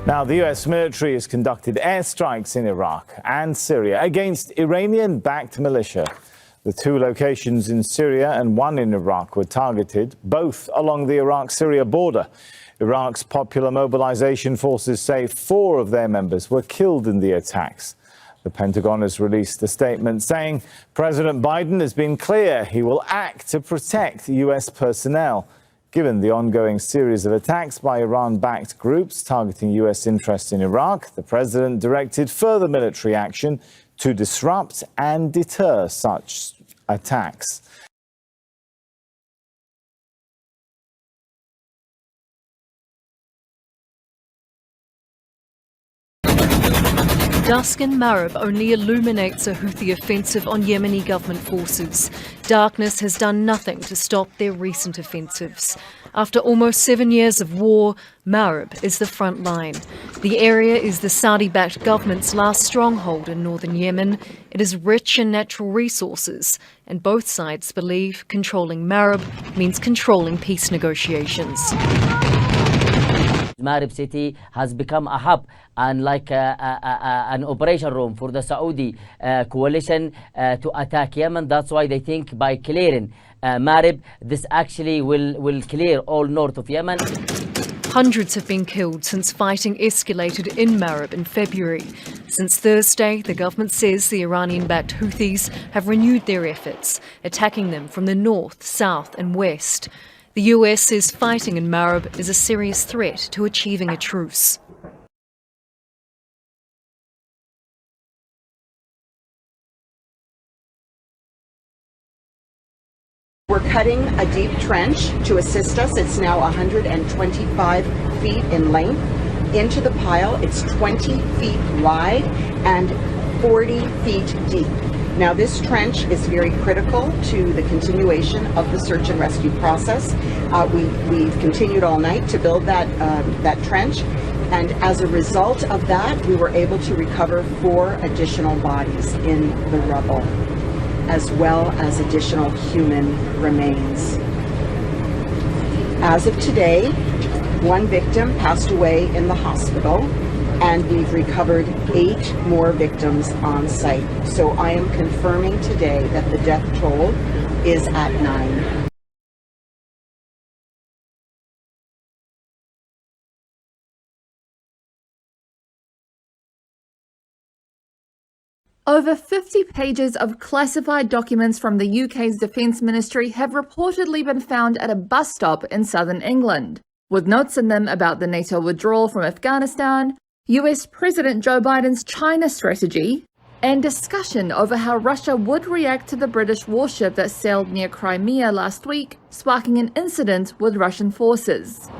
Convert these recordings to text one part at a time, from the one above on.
Now, the US military has conducted airstrikes in Iraq and Syria against Iranian-backed militia. The two locations in Syria and one in Iraq were targeted, both along the Iraq-Syria border. Iraq's Popular Mobilization Forces say 4 of their members were killed in the attacks. The Pentagon has released a statement saying President Biden has been clear he will act to protect US personnel. Given the ongoing series of attacks by Iran-backed groups targeting US interests in Iraq, the president directed further military action to disrupt and deter such attacks. Dusk in Marib only illuminates a Houthi offensive on Yemeni government forces. Darkness has done nothing to stop their recent offensives. After almost 7 years of war, Marib is the front line. The area is the Saudi-backed government's last stronghold in northern Yemen. It is rich in natural resources, and both sides believe controlling Marib means controlling peace negotiations. Marib city has become a hub and like an operation room for the Saudi coalition to attack Yemen. That's why they think by clearing Marib, this actually will clear all north of Yemen. Hundreds have been killed since fighting escalated in Marib in February. Since Thursday, the government says the Iranian-backed Houthis have renewed their efforts, attacking them from the north, south and west. The US says fighting in Marib is a serious threat to achieving a truce. We're cutting a deep trench to assist us. It's now 125 feet in length into the pile. It's 20 feet wide and 40 feet deep. Now, this trench is very critical to the continuation of the search and rescue process. We've continued all night to build that trench, and as a result of that, we were able to recover 4 additional bodies in the rubble, as well as additional human remains. As of today, 1 victim passed away in the hospital, and we've recovered 8 more victims on site. So I am confirming today that the death toll is at 9. Over 50 pages of classified documents from the UK's Defence Ministry have reportedly been found at a bus stop in southern England, with notes in them about the NATO withdrawal from Afghanistan, US President Joe Biden's China strategy, and discussion over how Russia would react to the British warship that sailed near Crimea last week, sparking an incident with Russian forces.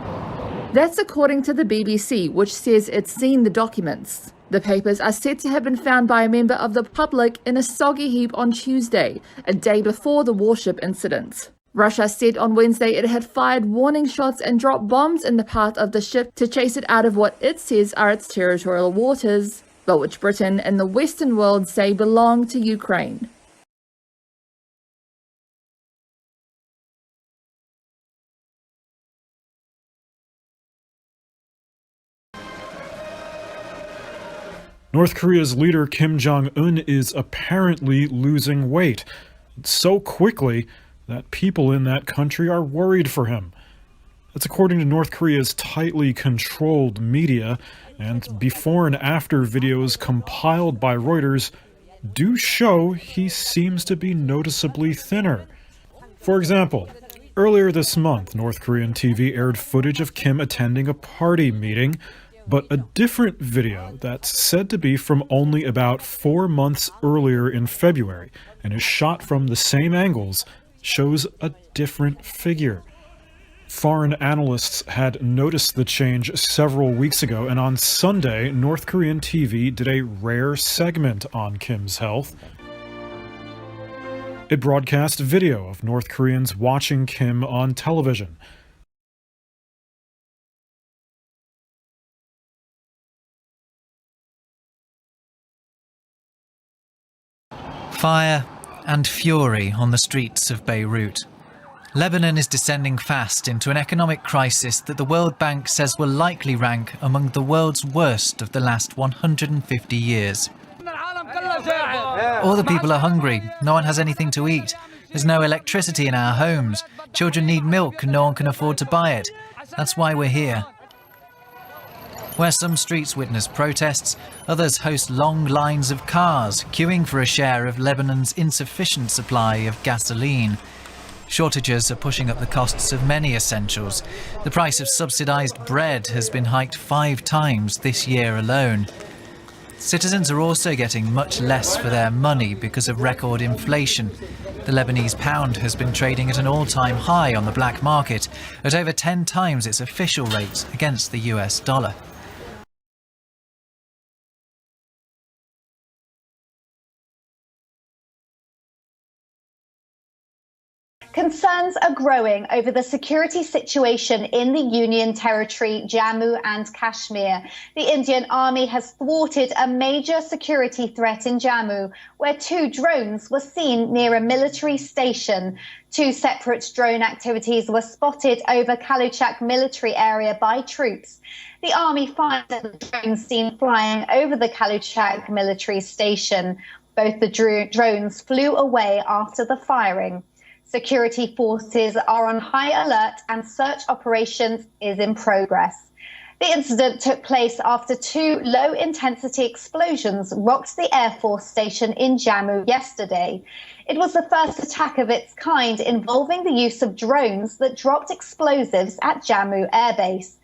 That's according to the BBC, which says it's seen the documents. The papers are said to have been found by a member of the public in a soggy heap on Tuesday, a day before the warship incident. Russia said on Wednesday it had fired warning shots and dropped bombs in the path of the ship to chase it out of what it says are its territorial waters, but which Britain and the Western world say belong to Ukraine. North Korea's leader Kim Jong Un is apparently losing weight so quickly that people in that country are worried for him. That's according to North Korea's tightly controlled media, and before and after videos compiled by Reuters do show he seems to be noticeably thinner. For example, earlier this month, North Korean TV aired footage of Kim attending a party meeting, but a different video that's said to be from only about 4 months earlier in February and is shot from the same angles shows a different figure. Foreign analysts had noticed the change several weeks ago, and on Sunday, North Korean TV did a rare segment on Kim's health. It broadcast video of North Koreans watching Kim on television. Fire and fury on the streets of Beirut. Lebanon is descending fast into an economic crisis that the World Bank says will likely rank among the world's worst of the last 150 years. All the people are hungry. No one has anything to eat. There's no electricity in our homes. Children need milk and no one can afford to buy it. That's why we're here. Where some streets witness protests, others host long lines of cars queuing for a share of Lebanon's insufficient supply of gasoline. Shortages are pushing up the costs of many essentials. The price of subsidised bread has been hiked 5 times this year alone. Citizens are also getting much less for their money because of record inflation. The Lebanese pound has been trading at an all-time high on the black market, at over 10 times its official rate against the US dollar. Concerns are growing over the security situation in the Union Territory, Jammu and Kashmir. The Indian Army has thwarted a major security threat in Jammu, where 2 drones were seen near a military station. 2 separate drone activities were spotted over Kaluchak Military Area by troops. The Army fired at the drones seen flying over the Kaluchak Military Station. Both the drones flew away after the firing. Security forces are on high alert and search operations is in progress. The incident took place after 2 low-intensity explosions rocked the Air Force Station in Jammu yesterday. It was the first attack of its kind involving the use of drones that dropped explosives at Jammu Air Base.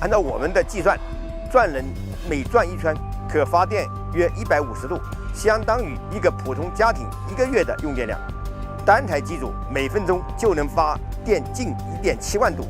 按照我们的计算，转轮每转1圈可发电约150度，相当于一个普通家庭1个月的用电量。单台机组每分钟就能发电近1.7万度。